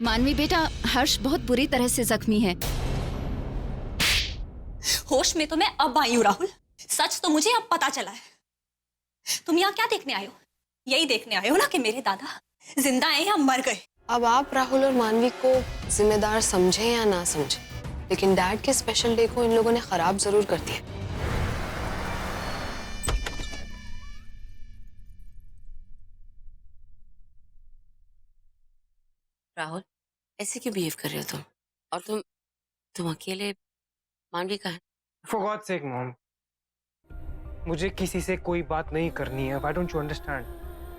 मानवी बेटा, हर्ष बहुत बुरी तरह से जख्मी है। होश में तो मैं अब आई हूँ राहुल। सच तो मुझे अब पता चला है। तुम यहाँ क्या देखने आए हो? यही देखने आए हो ना कि मेरे दादा जिंदा हैं या मर गए। अब आप राहुल और मानवी को जिम्मेदार समझे या ना समझे, लेकिन डैड के स्पेशल डे को इन लोगों ने खराब जरूर कर दिया। राहुल, ऐसे क्यों बिहेव कर रहे हो तुम? और तुम अकेले, मानवी कहाँ है? For God's sake, Mom, मुझे किसी से कोई बात नहीं करनी है। Why don't you understand?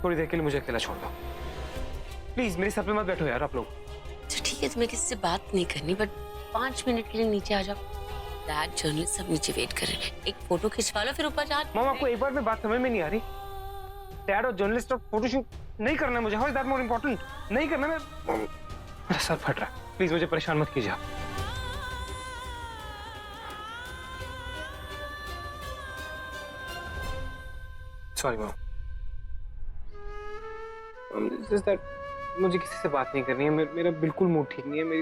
थोड़ी देर के लिए मुझे अकेला छोड़ दो प्लीज। मेरे सर पे मत बैठो यार आप लोग। तो ठीक है, तुम्हें किसी से बात नहीं करनी, बट 5 मिनट के लिए नीचे आ जाओ। डैड, जर्नलिस्ट सब नीचे वेट कर रहे हैं। एक फोटो खिंचवा लो, फिर ऊपर जा। मॉम, आपको एक बार में बात समझ में नहीं आ रही? डैड और जर्नलिस्ट और फोटोशूट नहीं करना मुझे। How is that more important? नहीं करना। मेरा सर फट रहा है, प्लीज मुझे परेशान मत कीजिए आप। Sorry mom. जस्ट दैट मुझे किसी से बात नहीं करनी है। मेरा बिल्कुल मूड ठीक नहीं है। I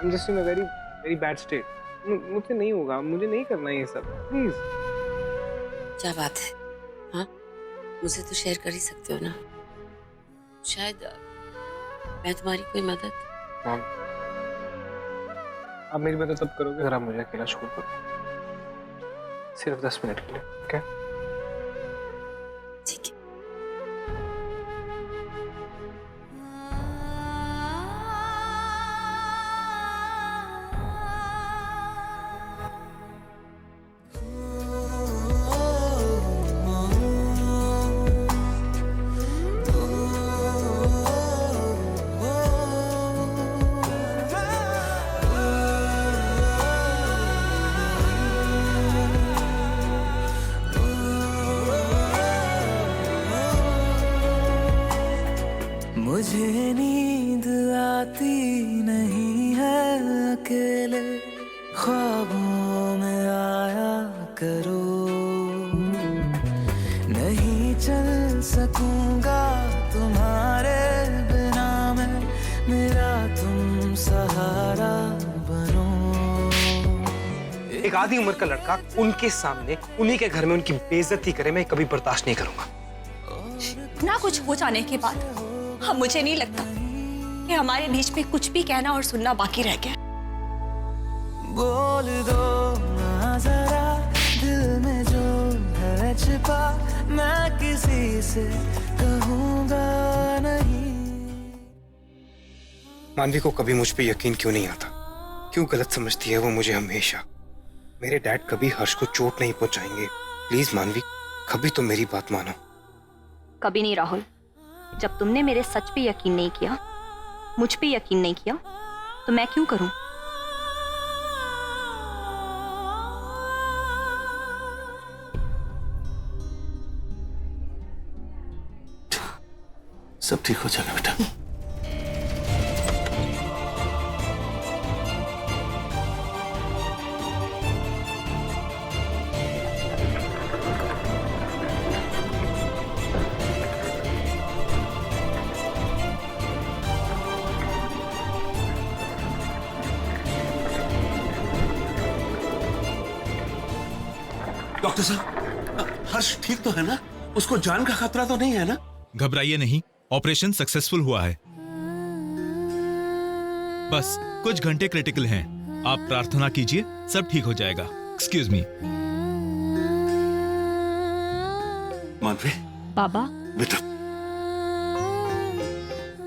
am just in a very very bad state. मुझसे नहीं होगा, मुझे नहीं करना है ये सब, प्लीज। क्या बात है? हाँ, मुझे तो शेयर कर ही सकते हो ना। शायद मैं तुम्हारी कोई मदद। मॉम, आप मेरी मदद तब करोगे अगर आप मुझे अकेला छोड़ दो, सिर्फ 10 मिनट के लिए, ओके? ठीक है। मुझे नींद आती नहीं है, अकेले ख्वाबों में आया करो। नहीं चल सकूंगा तुम्हारे बिना मैं, मेरा तुम सहारा बनो। एक आधी उम्र का लड़का उनके सामने उन्हीं के घर में उनकी बेइज्जती करे, मैं कभी बर्दाश्त नहीं करूंगा। ना कुछ हो जाने के बाद हाँ, मुझे नहीं लगता कि हमारे बीच में कुछ भी कहना और सुनना बाकी रह गया। बोल दो ना जरा दिल में जो है छिपा, मैं किसी से कहूंगा नहीं। मानवी को कभी मुझ पे यकीन क्यों नहीं आता? क्यों गलत समझती है वो मुझे हमेशा? मेरे डैड कभी हर्ष को चोट नहीं पहुंचाएंगे। प्लीज मानवी, कभी तो मेरी बात मानो। कभी नहीं राहुल। जब तुमने मेरे सच पे यकीन नहीं किया, मुझ पे यकीन नहीं किया, तो मैं क्यों करूं? सब ठीक हो जाएगा बेटा। डॉक्टर साहब, हर्ष ठीक तो है ना? उसको जान का खतरा तो नहीं है ना? घबराइए नहीं, ऑपरेशन सक्सेसफुल हुआ है। बस कुछ घंटे क्रिटिकल हैं। आप प्रार्थना कीजिए, सब ठीक हो जाएगा। Excuse me. मानवी बाबा, बेटा,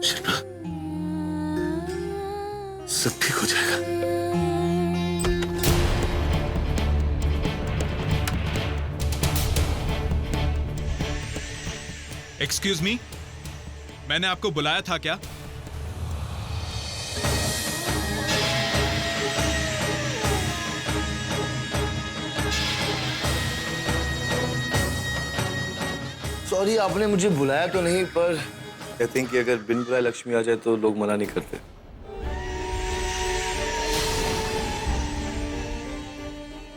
शिल्पा, सब ठीक हो जाएगा। एक्सक्यूज मी, मैंने आपको बुलाया था क्या? सॉरी, आपने मुझे बुलाया तो नहीं, पर कहते हैं कि अगर बिन बुलाए लक्ष्मी आ जाए तो लोग मना नहीं करते।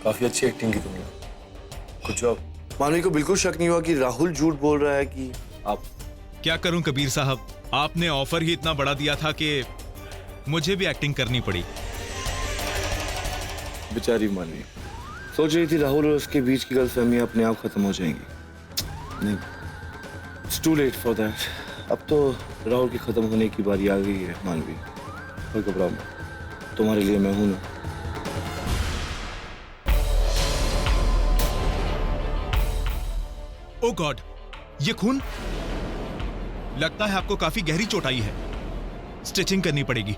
काफी अच्छी एक्टिंग की तुमने, गुड जॉब। मानवी को बिल्कुल शक नहीं हुआ कि राहुल झूठ बोल रहा है कि आप। क्या करूं कबीर साहब, आपने ऑफर ही इतना बड़ा दिया था कि मुझे भी एक्टिंग करनी पड़ी। बेचारी मानवी सोच रही थी राहुल और उसके बीच की गलतफहमियां अपने आप खत्म हो जाएंगी। नहीं, it's too late for that. अब तो राहुल की खत्म होने की बारी आ गई है मानवी। कोई घबराओ मत, तुम्हारे लिए मैं हूं ना। ओ गॉड, ये खून! लगता है आपको काफी गहरी चोट आई है। स्टिचिंग करनी पड़ेगी।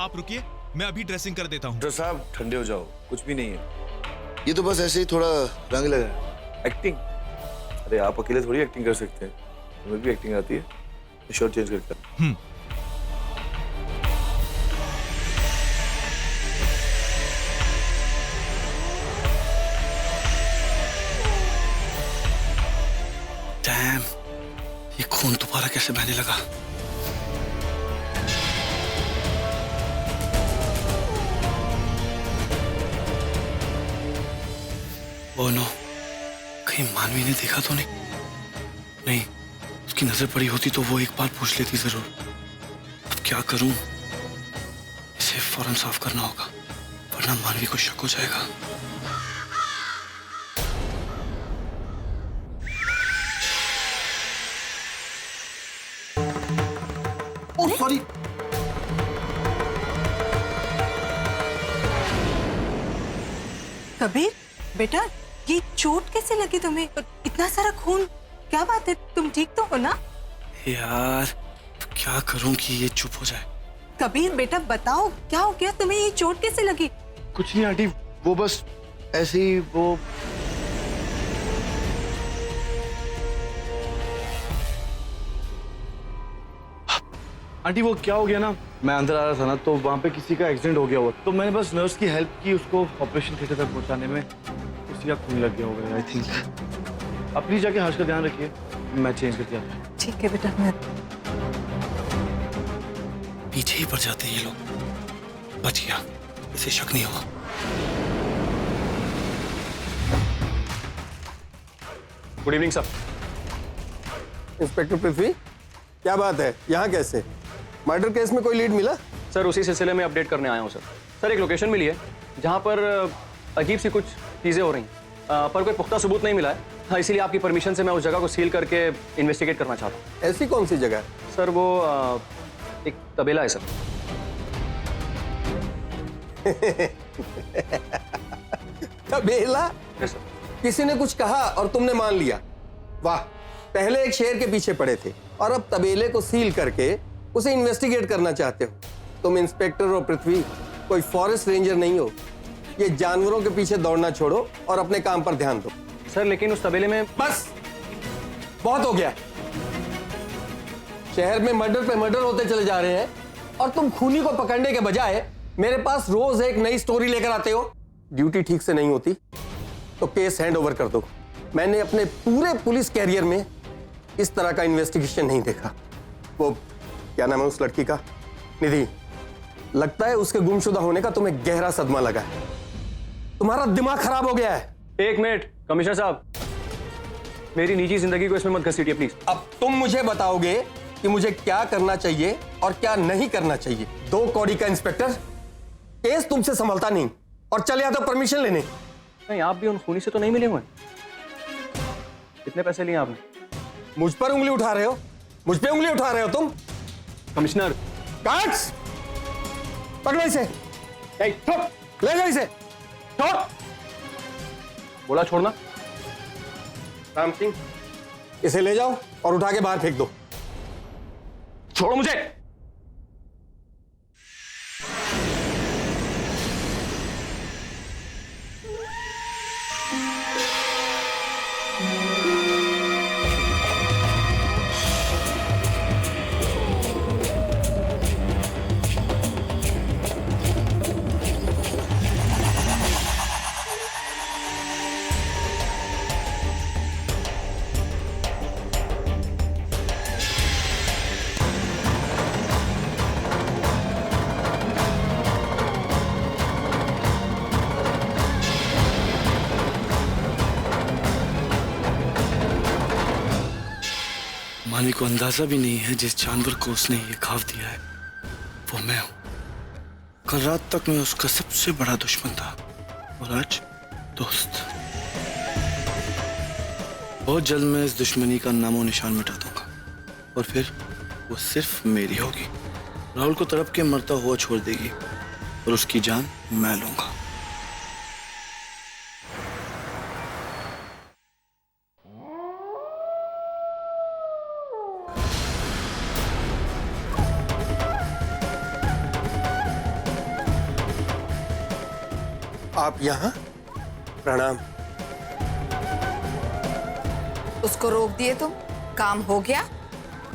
आप रुकिए, मैं अभी ड्रेसिंग कर देता हूँ। डॉक्टर साहब ठंडे हो जाओ, कुछ भी नहीं है। ये तो बस ऐसे ही थोड़ा रंग लगा है। एक्टिंग? अरे आप अकेले थोड़ी एक्टिंग कर सकते हैं, तुम्हें भी एक्टिंग आती है। शर्ट चेंज करके। डैम, ये खून दोबारा कैसे बहने लगा? ओह नो, कहीं मानवी ने देखा तो नहीं? नहीं, उसकी नजर पड़ी होती तो वो एक बार पूछ लेती जरूर। अब क्या करूं? इसे फौरन साफ करना होगा, वरना मानवी को शक हो जाएगा। Oh sorry. कबीर बेटा, ये चोट कैसे लगी तुम्हें? इतना सारा खून, क्या बात है? तुम ठीक तो हो ना? यार क्या करूं कि ये चुप हो जाए? कबीर बेटा बताओ, क्या हो गया तुम्हें? ये चोट कैसे लगी? कुछ नहीं आंटी, वो बस ऐसे ही वो आंटी वो क्या हो गया ना, मैं अंदर आ रहा था ना तो वहां पे किसी का एक्सीडेंट हो गया हुआ, तो मैंने बस नर्स की हेल्प की उसको ऑपरेशन थिएटर तक पहुंचाने में। उसी का खून लग गया होगा आई थिंक। आप प्लीज जाके हर्ष का ध्यान रखिए, मैं चेंज करके आता हूं। ठीक है बेटा। मैं पीछे ही पड़ जाते हैं ये लोग। बच गया, इसे शक नहीं हुआ। Good evening sir. इंस्पेक्टर पृथ्वी, क्या बात है? यहाँ कैसे? मर्डर केस में कोई लीड मिला? सर उसी सिलसिले में अपडेट करने आया हूँ सर। सर एक लोकेशन मिली है जहाँ पर अजीब सी कुछ चीज़ें हो रही हैं, पर कोई पुख्ता सबूत नहीं मिला है। हाँ, इसीलिए आपकी परमिशन से मैं उस जगह को सील करके इन्वेस्टिगेट करना चाहता हूँ। ऐसी कौन सी जगह है? सर वो एक तबेला है सर। तबेला? Yes sir. किसी ने कुछ कहा और तुमने मान लिया? वाह, पहले एक शेर के पीछे पड़े थे और अब तबेले को सील करके उसे इन्वेस्टिगेट करना चाहते हो। तुम इंस्पेक्टर हो पृथ्वी, कोई फॉरेस्ट रेंजर नहीं हो। ये जानवरों के पीछे दौड़ना छोड़ो और अपने काम पर ध्यान दो। सर लेकिन उस तबेले में बस, बहुत हो गया। शहर में मर्डर पे मर्डर होते चले जा रहे हैं और तुम खूनी को पकड़ने के बजाय मेरे पास रोज एक नई स्टोरी लेकर आते हो। ड्यूटी ठीक से नहीं होती तो केस हैंड ओवर कर दो। मैंने अपने पूरे पुलिस कैरियर में इस तरह का इन्वेस्टिगेशन नहीं देखा। वो क्या नाम है उस लड़की का? निधि। लगता है उसके गुमशुदा होने का तुम्हें गहरा सदमा लगा है। तुम्हारा दिमाग खराब हो गया है। एक मिनट कमिश्नर साहब, मेरी निजी जिंदगी को इसमें मत घसीटिए प्लीज। अब तुम मुझे बताओगे कि मुझे क्या करना चाहिए और क्या नहीं करना चाहिए। 2 कौड़ी का इंस्पेक्टर, केस तुमसे संभलता नहीं और चले आता परमिशन लेने। नहीं, आप भी उन खूनी से तो नहीं मिले हुए? कितने पैसे लिए आपने? मुझ पर उंगली उठा रहे हो? मुझ पे उंगली उठा रहे हो तुम? कमिश्नर गार्ड्स, पकड़ो इसे। ले जाओ इसे। छोड़। बोला छोड़ना। राम सिंह, इसे ले जाओ और उठा के बाहर फेंक दो। छोड़ो मुझे। मानवी को अंदाजा भी नहीं है जिस जानवर को उसने ये घाव दिया है वो मैं हूं। कल रात तक मैं उसका सबसे बड़ा दुश्मन था और आज दोस्त। बहुत जल्द मैं इस दुश्मनी का नामो निशान मिटा दूंगा और फिर वो सिर्फ मेरी होगी। राहुल को तड़प के मरता हुआ छोड़ देगी और उसकी जान मैं लूंगा। आप यहाँ? प्रणाम। उसको रोक दिए तुम? काम हो गया?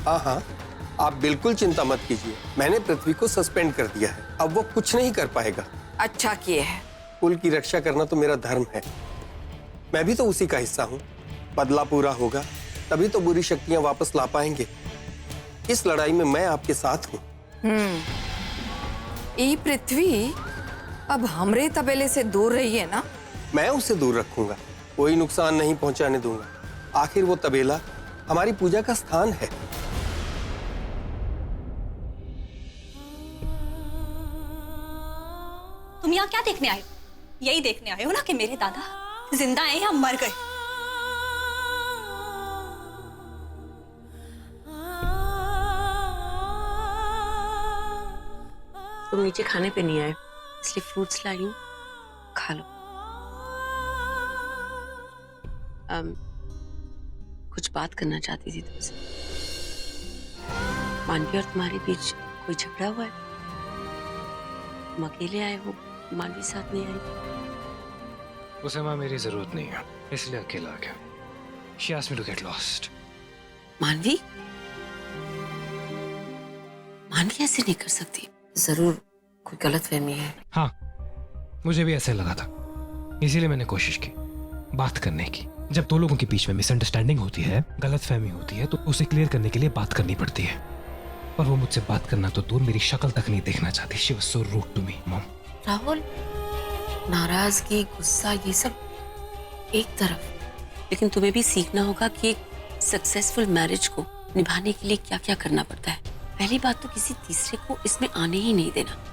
हाँ हाँ, आप बिल्कुल चिंता मत कीजिए। मैंने पृथ्वी को सस्पेंड कर दिया है, अब वो कुछ नहीं कर पाएगा। अच्छा किए है। कुल की रक्षा करना तो मेरा धर्म है। मैं भी तो उसी का हिस्सा हूँ। बदला पूरा होगा तभी तो बुरी शक्तियां वापस ला पाएंगे। इस लड़ाई में मैं आपके साथ हूँ। ई पृथ्वी अब हमरे तबेले से दूर रही है ना? मैं उसे दूर रखूंगा, कोई नुकसान नहीं पहुंचाने दूंगा। आखिर वो तबेला हमारी पूजा का स्थान है। तुम यहाँ क्या देखने आए हो? यही देखने आए हो ना कि मेरे दादा जिंदा हैं या मर गए। तुम नीचे खाने पे नहीं आए, इसलिए फ्रूट्स लाई हूं, खा लो। कुछ बात करना चाहती थी तुमसे। मानवी और तुम्हारे बीच कोई झगड़ा हुआ है? तुम अकेले आए हो, मानवी साथ नहीं आई? उसे माँ मेरी जरूरत नहीं है, इसलिए अकेला आ गया। She asked me to get lost. मानवी? मानवी ऐसे नहीं कर सकती। जरूर कोई गलतफहमी है। हाँ, मुझे भी ऐसे लगा था, इसीलिए मैंने कोशिश की बात करने की। जब दो लोगों के बीच में मिसअंडरस्टैंडिंग होती है, गलतफहमी होती है, तो उसे क्लियर करने के लिए बात करनी पड़ती है। पर वो मुझसे बात करना तो दूर, मेरी शक्ल तक नहीं देखना चाहती। She was so rude to me, Mom. Rahul, नाराजगी, गुस्सा, ये सब एक तरफ, लेकिन तुम्हें भी सीखना होगा कि एक सक्सेसफुल मैरिज को निभाने के लिए क्या क्या करना पड़ता है। पहली बात तो किसी तीसरे को इसमें आने ही नहीं देना।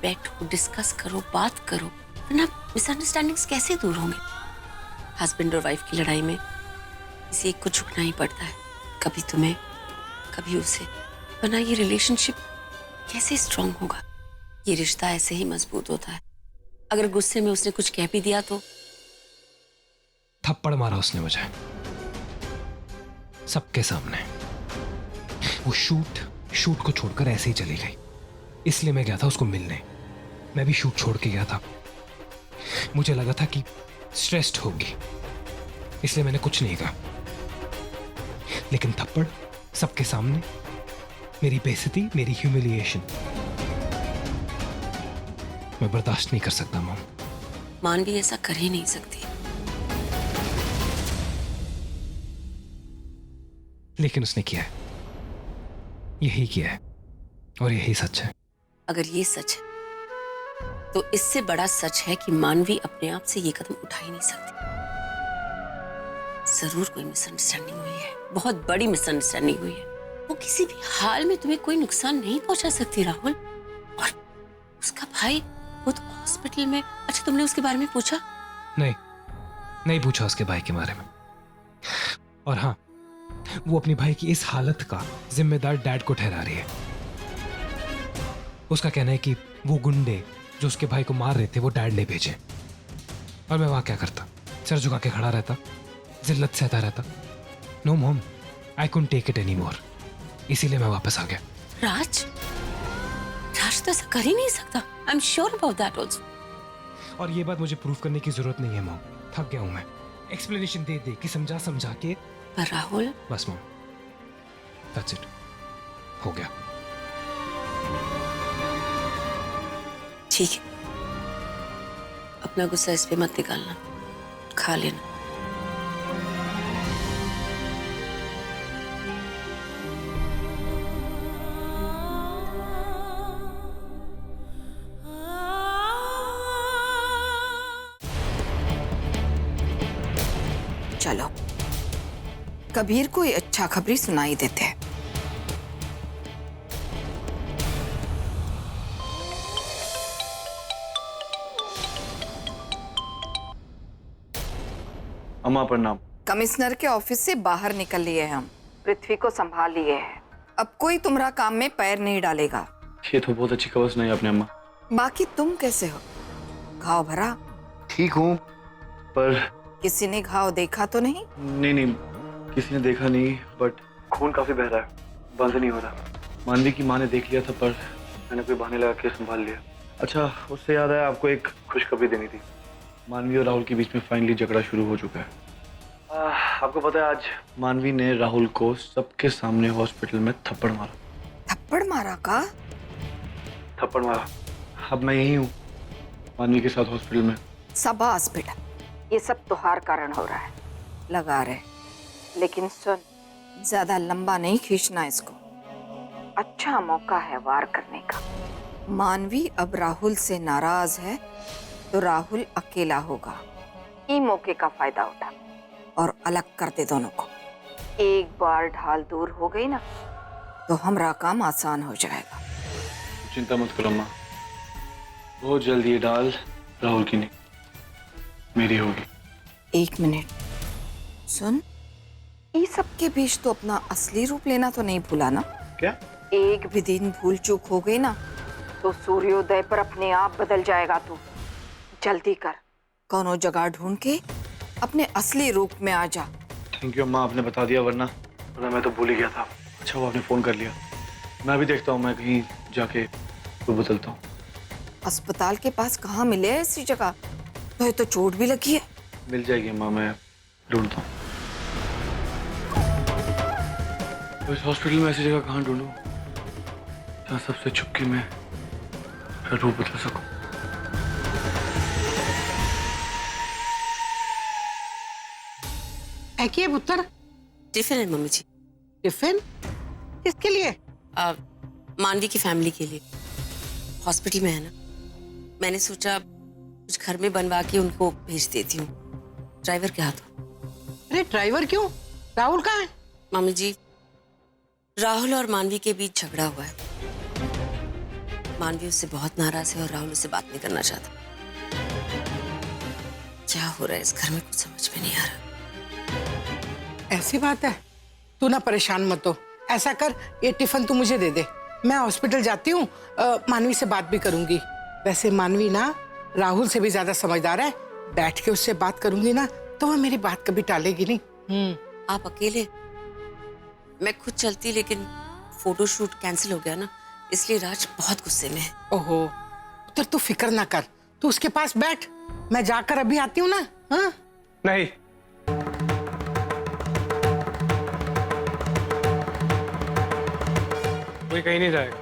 बैठो, डिस्कस करो, बात करो, वरना मिसअंडरस्टैंडिंग्स कैसे दूर होंगे। हस्बैंड और वाइफ की लड़ाई में किसी एक को झुकना ही पड़ता है, कभी तुम्हें कभी उसे, वरना ये रिलेशनशिप कैसे स्ट्रांग होगा। ये रिश्ता ऐसे ही मजबूत होता है। अगर गुस्से में उसने कुछ कह भी दिया तो थप्पड़ मारा उसने मुझे सबके सामने। वो शूट को छोड़कर ऐसे ही चली गई, इसलिए मैं गया था उसको मिलने। मैं भी शूट छोड़ के गया था, मुझे लगा था कि स्ट्रेस्ड होगी, इसलिए मैंने कुछ नहीं कहा। लेकिन थप्पड़ सबके सामने, मेरी बेइज्जती, मेरी ह्यूमिलिएशन, मैं बर्दाश्त नहीं कर सकता मॉम। मानवी ऐसा कर ही नहीं सकती। लेकिन उसने किया है, यही किया है, और यही सच है। अगर ये सच है तो इससे बड़ा सच है कि मानवी अपने आप से ये कदम उठा ही नहीं सकती। जरूर कोई मिसअंडरस्टैंडिंग हुई है, बहुत बड़ी मिसअंडरस्टैंडिंग हुई है। वो किसी भी हाल में तुम्हें कोई नुकसान नहीं पहुंचा सकती राहुल। और उसका भाई वो तो हॉस्पिटल में। अच्छा, तुमने उसके बारे में पूछा? नहीं पूछा उसके भाई के बारे में। और हाँ, वो अपने भाई की इस हालत का जिम्मेदार डैड को ठहरा रही है। उसका कहना है कि वो गुंडे जो उसके भाई को मार रहे थे वो डैड ने भेजे। और मैं वहां क्या करता? सर झुका के खड़ा रहता, जिल्लत सहता रहता। No mom, I couldn't take it any more, इसीलिए मैं वापस आ गया। राज तो ऐसा कर ही नहीं सकता। I am sure about that also. और ये बात मुझे प्रूव करने की जरूरत नहीं है मॉम, थक गया हूं मैं एक्सप्लेनेशन दे के, समझा के। पर राहुल, बस मॉम, दैट्स इट, हो गया। ठीक है, अपना गुस्सा इस पे मत निकालना, खा लेना। चलो, कबीर को ये अच्छा खबरी सुनाई देते हैं। अम्मा प्रणाम। कमिश्नर के ऑफिस से बाहर निकल लिए हम, पृथ्वी को संभाल लिए है। अब कोई तुम्हारा काम में पैर नहीं डालेगा। ये तो बहुत अच्छी खबर सुनाई आपने अम्मा। बाकी तुम कैसे हो? घाव भरा? ठीक हूँ, पर किसी ने घाव देखा तो नहीं? नहीं, किसी ने देखा नहीं, बट खून काफी बह रहा है, बंद नहीं हो रहा। मानवी की माँ ने देख लिया था, पर मैंने कोई बहाने लगा के संभाल लिया। अच्छा, उससे याद आया, आपको एक खुशखबरी देनी थी। मानवी और राहुल के बीच में फाइनली झगड़ा शुरू हो चुका है। आपको पता है, आज मानवी ने राहुल को सबके सामने हॉस्पिटल में थप्पड़ मारा। थप्पड़ मारा का? थप्पड़ मारा। अब मैं यही हूँ मानवी के साथ हॉस्पिटल में। शाबाश बेटा, ये सब तुहार कारण हो रहा है, लगा रहे। लेकिन सुन, ज्यादा लंबा नहीं खींचना इसको। अच्छा मौका है वार करने का। मानवी अब राहुल से नाराज है तो राहुल अकेला होगा। ये मौके का फायदा उठा और अलग कर दे दोनों को। एक बार ढाल दूर हो गई ना तो हमारा काम आसान हो जाएगा। चिंता मत करो अम्मा, बहुत जल्दी ये ढाल राहुल की नहीं, मेरी होगी। एक मिनट सुन, ये सब के बीच तो अपना असली रूप लेना तो नहीं भूला ना? क्या? एक भी दिन भूल चूक हो गई ना तो सूर्योदय पर अपने आप बदल जाएगा तू। जल्दी कर, कोनो जगह ढूंढ के अपने असली रूप में आ जा। थैंक यू अम्मा, आपने बता दिया, वरना मैं तो भूल ही गया था। अच्छा वो आपने फोन कर लिया। मैं भी देखता हूँ, मैं कहीं जाके वो बदलता हूँ। अस्पताल के पास कहाँ मिले ऐसी जगह? तो ये तो चोट भी लगी है। मिल जाएगी अम्मा, मैं ढूंढता हूँ। तो इस हॉस्पिटल में ऐसी जगह कहाँ ढूंढूं जहाँ सबसे छुपके में रूप बदल सकूं। है पुत्र? टिफिन है मम्मी जी। टिफिन किसके लिए? मानवी की फैमिली के लिए। हॉस्पिटल में है ना, मैंने सोचा कुछ घर में बनवा के उनको भेज देती हूँ। ड्राइवर के हाथ। अरे ड्राइवर क्यों? राहुल कहाँ है? मम्मी जी, राहुल और मानवी के बीच झगड़ा हुआ है। मानवी उससे बहुत नाराज है और राहुल उससे बात नहीं करना चाहता। क्या हो रहा है इस घर में, कुछ समझ में नहीं आ रहा। ऐसी बात है, तू ना परेशान मत हो। ऐसा कर, ये टिफिन तू मुझे दे दे, मैं हॉस्पिटल जाती हूँ, मानवी से बात भी करूंगी। वैसे मानवी ना राहुल से भी ज्यादा समझदार है। बैठ के उससे बात करूंगी ना तो वह मेरी बात कभी टालेगी नहीं। आप अकेले? मैं खुद चलती, लेकिन फोटो शूट कैंसिल हो गया ना, इसलिए राज बहुत गुस्से में है। ओहो, तो तू फिक्र ना कर, तू उसके पास बैठ, मैं जाकर अभी आती हूँ ना। हाँ? नहीं, कोई कहीं नहीं जाएगा।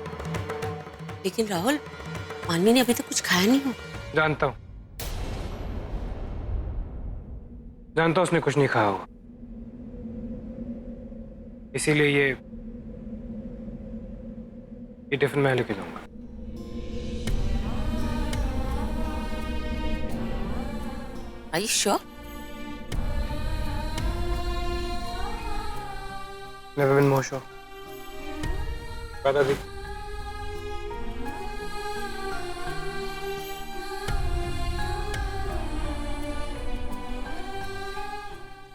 लेकिन राहुल, मानवी ने अभी तक कुछ खाया नहीं हो। जानता हूँ, उसने कुछ नहीं खाया होगा, इसीलिए ये टिफिन मैं लेके जाऊंगा। Are you sure? Never been more sure. बता दी।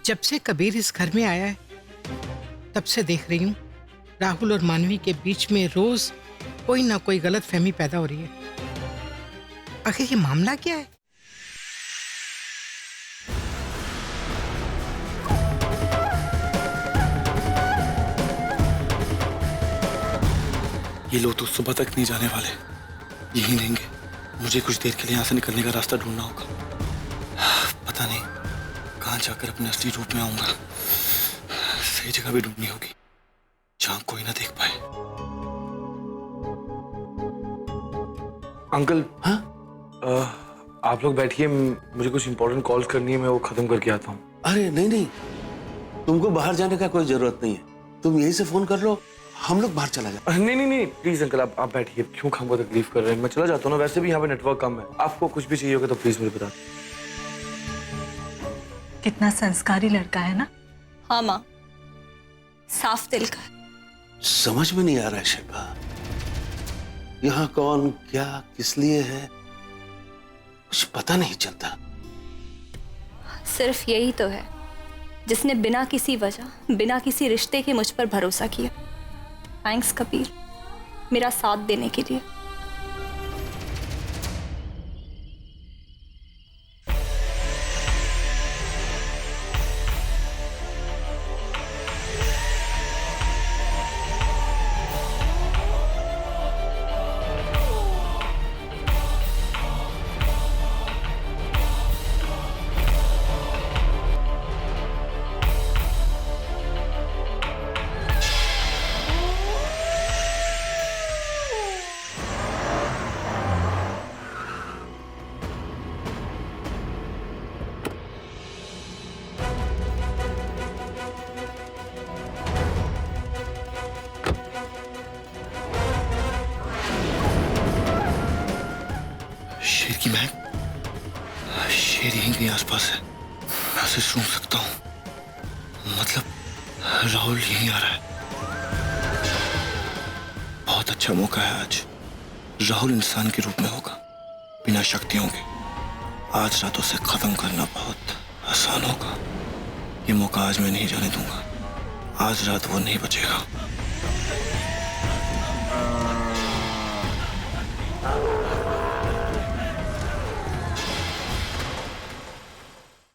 जब से कबीर इस घर में आया है तब से देख रही हूँ राहुल और मानवी के बीच में रोज कोई ना कोई गलत फहमी पैदा हो रही है। आखिर ये मामला क्या है? ये लोग तो सुबह तक नहीं जाने वाले, यहीं रहेंगे। मुझे कुछ देर के लिए यहाँ से निकलने का रास्ता ढूंढना होगा। पता नहीं कहाँ जाकर अपने असली रूप में आऊंगा। सही जगह भी ढूंढनी होगी जहाँ कोई ना देख पाए। अंकल, हाँ? आप लोग बैठिए, मुझे कुछ इंपॉर्टेंट कॉल्स करनी है, मैं वो खत्म करके आता हूँ। अरे नहीं नहीं, तुमको बाहर जाने का कोई जरूरत नहीं है, तुम यहीं से फोन कर लो, हम लोग बाहर चला जाए। नहीं प्लीज अंकल, आप बैठिए, क्यों हमको तकलीफ कर रहे हैं? मैं चला जाता हूँ ना, वैसे भी यहाँ पे नेटवर्क कम है। आपको कुछ भी चाहिए होगा तो प्लीज मुझे बता। कितना संस्कारी लड़का है ना? हाँ माँ, साफ दिल का। समझ में नहीं आ रहा है शिल्पा, यहाँ कौन क्या किस लिए है, कुछ पता नहीं चलता। सिर्फ यही तो है जिसने बिना किसी वजह, बिना किसी रिश्ते के मुझ पर भरोसा किया। थैंक्स कबीर, मेरा साथ देने के लिए। शेर की महक, शेर यहीं कहीं आसपास है। मैं उसे सूंघ सकता हूँ। मतलब राहुल यहीं आ रहा है। बहुत अच्छा मौका है आज। राहुल इंसान के रूप में होगा, बिना शक्तियों के। आज रात उसे खत्म करना बहुत आसान होगा। ये मौका आज मैं नहीं जाने दूंगा। आज रात वो नहीं बचेगा।